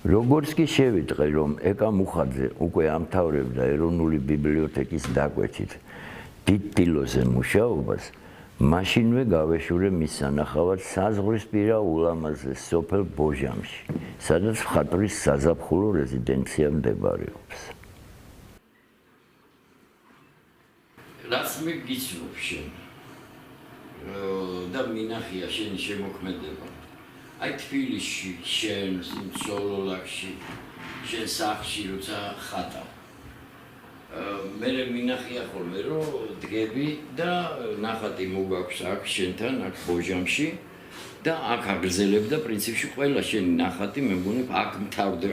როგორც კი შევიტყე, რომ ეკა მუხაძე უკვე ამთავრებდა ეროვნული ბიბლიოთეკის დაკვეთით დიდ ტილოზე მუშაობას, მაშინვე გავეშურე მის სანახავად საზღვრისპირა ულამაზეს სოფელ ბოჟამში, სადაც მხატვრის საზაფხულო რეზიდენცია მდებარეობს. რაც მე გიცნობ შენ და მინახია შენი შემოქმედება. აი თბილისში, შენ სოლოლაკში, შენ სახლში როცა ხატავ. მე მინახია ხოლმე რომ დგები და ნახატი მოგაქვს აქ შენთან, აქ ბოჟამში და აქ აგრძელებ და პრინციპში ყველა შენი ნახატი მე მგონი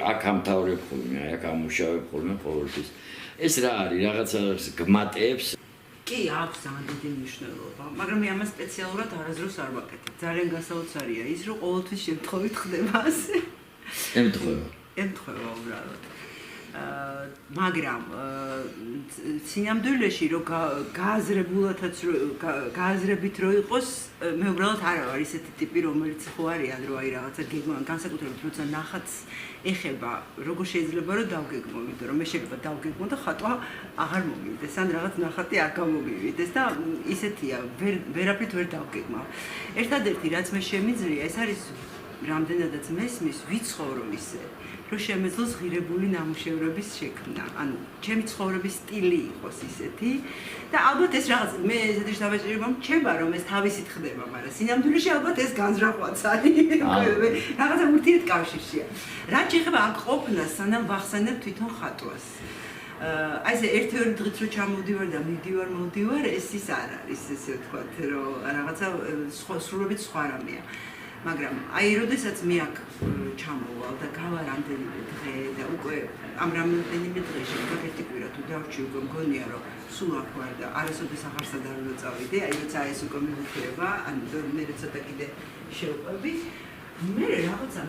აქ ამთავრებ ხოლმე, აქ ამუშავებ ხოლმე ყოველთვის. ეს რა არის, რაღაცა გმატებს კი აქვს ძალიან დიდი მნიშვნელობა, მაგრამ მე ამას სპეციალურად არასდროს არ ვაკეთებ. ძალიან გასაოცარია ის, რომ ყოველთვის შემთხვევით ხდება ასე. ემთხვევა უბრალოდ. მაგრამ სინამდვილეში რომ გააზრებით რო იყოს, მე უბრალოდ არა ვარ ისეთი ტიპი, რომელიც ხო არიან რომ აი რაღაცა გეგმა, განსაკუთრებით როცა ნახატს ეხება, როგორ შეიძლება რომ დავგეგმო, იმიტომ რომ მე შეიძლება დავგეგმო და ხატვა აღარ მომივიდეს, ან რაღაც ნახატი არ გამომივიდეს და ისეთია, ვერაფრით ვერ დავგეგმავ. ერთადერთი რაც მე შემიძლია, ეს არის რამდენადაც მესმის ვიცხოვრო ისე რომ შემეძლოს ღირებული ნამუშევრების შექმნა. ანუ ჩემი ცხოვრების სტილი იყოს ისეთი და ალბათ ეს რაღაც მე ესეთი შთაბეჭდილება მრჩება რომ ეს თავისით ხდება, მაგრამ სინამდვილეში ალბათ ეს განზრახვაც არის. რაღაცა ურთიერთკავშირშია. რაც შეეხება აქ ყოფნას, სანამ ვახსენებ თვითონ ხატვას. აი ესე ერთ-ერთი დღით რო ჩამოვდივარ და მივდივარ, ეს ის არ არის, ესე ვთქვათ, რომ რაღაცა სრულობით სხვა რამეა. მაგრამ აი როდესაც მე აქ ჩამოვალ და გავა რამდენიმე დღე და უკვე ამ რამდენიმე დღეში ერთი კვირა თუ დავჭი უკვე მგონია რომ სულ აქ ვარ და არასოდეს აღარსად არ უნდა წავიდე, აი როცა ეს უკვე მივხვდება, ანუ მე ცოტა კიდე შევყვები, მე რაღაცა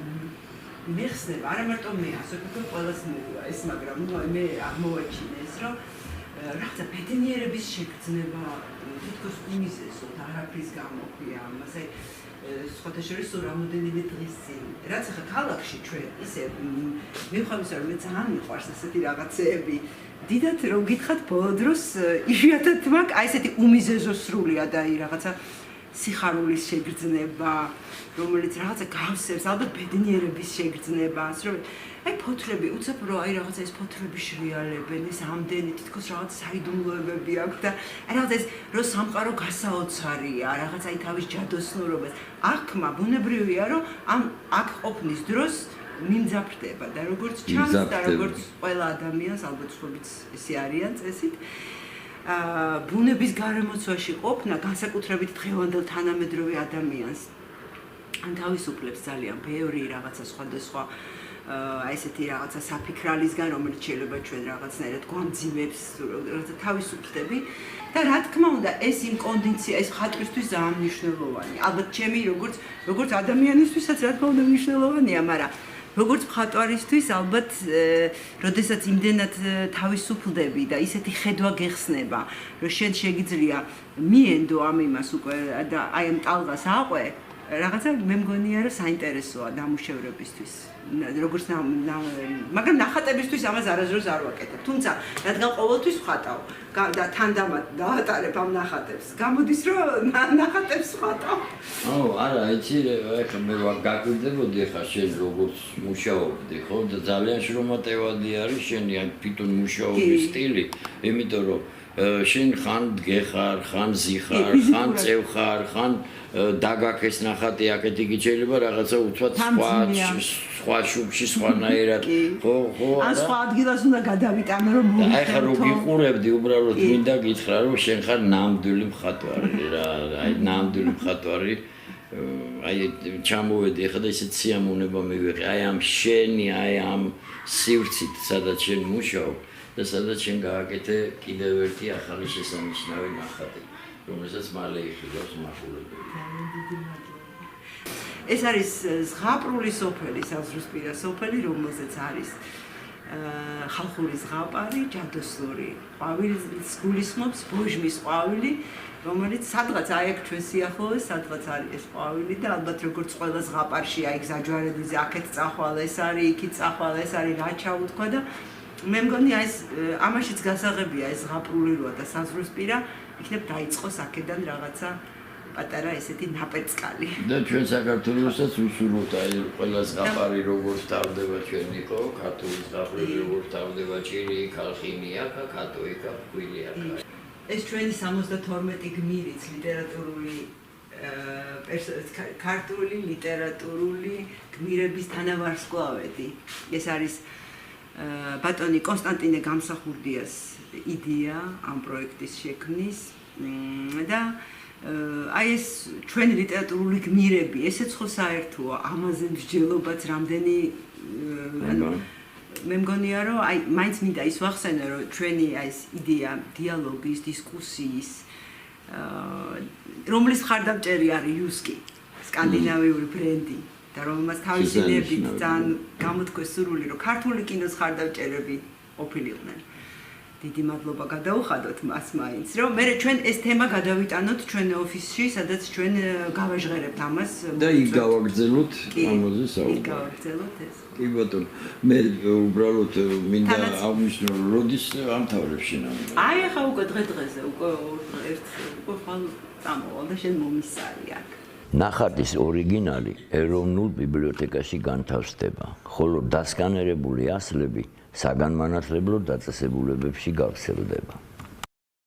მეხსნება, არა მარტო მე, ასე ვთქვათ, ყველას მოვიდა ეს, მაგრამ მე აღმოვაჩინე ეს, რომ რაღაცა ბედნიერების შეგრძნება თითქოს უმიზესოდ არაფრის გამო ქვია ამაზე სხვათა შორის რამოდენიმე დღის წინ. რაც ახლა ქალაქში ჩვენ ისე მივხვდი რომ მე ძალიან მიყვარს ესეთი რაღაცეები. დიდად რომ გითხათ ბოლო დროს იშვიათად მაქვს აი ესეთი უმიზეზო სრულია და აი რაღაცა სიხარულის შეგრძნება, რომელიც რაღაცა გავსებს, ალბათ ბედნიერების შეგრძნება, ასე რომ აი ფოთლები, უცებ რომ აი რაღაცა ეს ფოთლები შრიალებენ, ეს ამდენი თითქოს რაღაც საიდუმლოებები აქვს და აი რაღაცა ეს რომ სამყარო გასაოცარია, რაღაცა აი თავის ჯადოსნურობას. აქმა ბუნებრივია რომ ამ აქ ყოფნის დროს მიმძაფრდება და როგორც ჩანს და როგორც ყველა ადამიანს ალბათ სხვაებიც ისე არიან წესით ბუნების გარემოცვაში ყოფნა განსაკუთრებით დღევანდელ თანამედროვე ადამიანს ან თავისუფლებს ძალიან ბევრი რაღაცა სხვადასხვა აი ესეთი რაღაცა საფიქრალისგან, რომელიც შეიძლება ჩვენ რაღაცნაირად გვამძიმებს, რაღაცა თავისუფლდები და რა თქმა უნდა, ეს იმ კონდიცია, ეს ხატვისთვის ძალიან მნიშვნელოვანია. ალბათ ჩემი როგორც ადამიანისთვისაც რა თქმა უნდა მნიშვნელოვანია, მაგრამ როგორც მხატვარისთვის ალბათ, როდესაც იმდენად თავისუფლდები და ისეთი ხედვა გეხსნება, რომ შენ შეგიძლია მიენდო ამ იმას უკვე და აი ამ ტალღას აყვე, რაღაცა მე მგონია რომ საინტერესოა ნამუშევრებისთვის. როგორც მაგრამ ნახატებისთვის ამას არასდროს არ ვაკეთებ. თუმცა, რადგან ყოველთვის ვხატავ და თან დავატარებ ამ ნახატებს, გამოდის რომ ნახატებს ვხატავ. არა, იცი, ეხლა მე გაგვიდებოდი ახლა შენ როგორც მუშაობდი, ხო? და ძალიან შრომატევადი არის შენი აი თვითონ მუშაობის სტილი, იმიტომ რომ შენ ხან დგეხარ, ხან ზიხარ, ხან წევხარ, ხან დაგაქეს ნახატი აქეთ იგი შეიძლება რაღაცა უთვათ სხვა შუბში სხვანაირად ხო ან სხვა ადგილას უნდა გადავიტანო რომ აი ხა რო გიყურებდი უბრალოდ მინდა გითხრა რომ შენ ხარ ნამდვილი მხატვარი რა აი ნამდვილი მხატვარი აი ჩამოვედი ახლა და ისეთ სიამოვნება მივიღე აი ამ შენი აი ამ სივრცით სადაც შენ მუშაობ და სადაც შენ გააკეთე კიდევ ერთი ახალი შესანიშნავი ნახატი რომელსაც მალე იხილავს მახულებელი. ეს არის ზღაპრული სოფელი, საზღვრისპირა სოფელი, რომელზეც არის ხალხური ზღაპარი, ჯადოსნური ყვავილის გულისხმობს ბოჟმის ყვავილი რომელიც სადღაც აი აქ ჩვენ სიახლოვეს, სადღაც არის ეს ყვავილი და ალბათ როგორც ყველა ზღაპარში აი გზაჯვარელიზე აქეთ წახვალ, ეს არის, იქით წახვალ, ეს არის, რა ჩაუთქვა და მე მგონი აი ეს ამაშიც გასაღებია ეს ზღაპრული როა და საზღვრისპირა იქნებ დაიწყოს აქედან რაღაცა პატარა ესეთი ნაპერწკალი. და ჩვენ საქართველოსაც უსურვოთ აი ყველა ზღაპარი როგორც თავდება ჩვენიკო, ქართული ზღაპრები როგორც თავდება ჭირი, ხალხინია, კატოიკა, ფქვილია. ეს ჩვენი 72 გმირიც ლიტერატურული ქართული ლიტერატურული გმირების თანავარსკვლავედი. ეს არის ბატონი კონსტანტინე გამსახურდიას იდეა ამ პროექტის შექმნის და აი ეს ჩვენი ლიტერატურული გმირები, ესეც ხო საერთოა, ამაზე მსჯელობაც რამდენი მე მგონია რომ აი მაინც მინდა ის ვახსენო რომ ჩვენი აი ეს იდეა დიალოგის, დისკუსიის რომლის მხარდამჭერი არის იუსკი, სკანდინავიური ბრენდი და რომელმაც თავისი ნებით ძალიან გამოთქვეს სურვილი რომ ქართული კინოს მხარდამჭერები ყოფილიყვნენ. დიდი მადლობა გადაუხადოთ მას მაინც რომ მე ჩვენ ეს თემა გადავიტანოთ ჩვენ ოფისში, სადაც ჩვენ გავაჟღერებთ ამას და იქ გავაგრძელოთ ამაზე საუბარი. იქ გავაგრძელოთ ეს. კი ბატონო, მე უბრალოდ მინდა აღნიშნო, როდის ამთავრებ შენამება? აი ახლა უკვე დღე-დღეზე უკვე ხვალ წამოვალ და შენ მომისარი აქ. ნახატის ორიგინალი ეროვნულ ბიბლიოთეკაში განთავსდება, ხოლო დასკანერებული ასლები საგანმანათლებლო დაწესებულებებში გავრცელდება.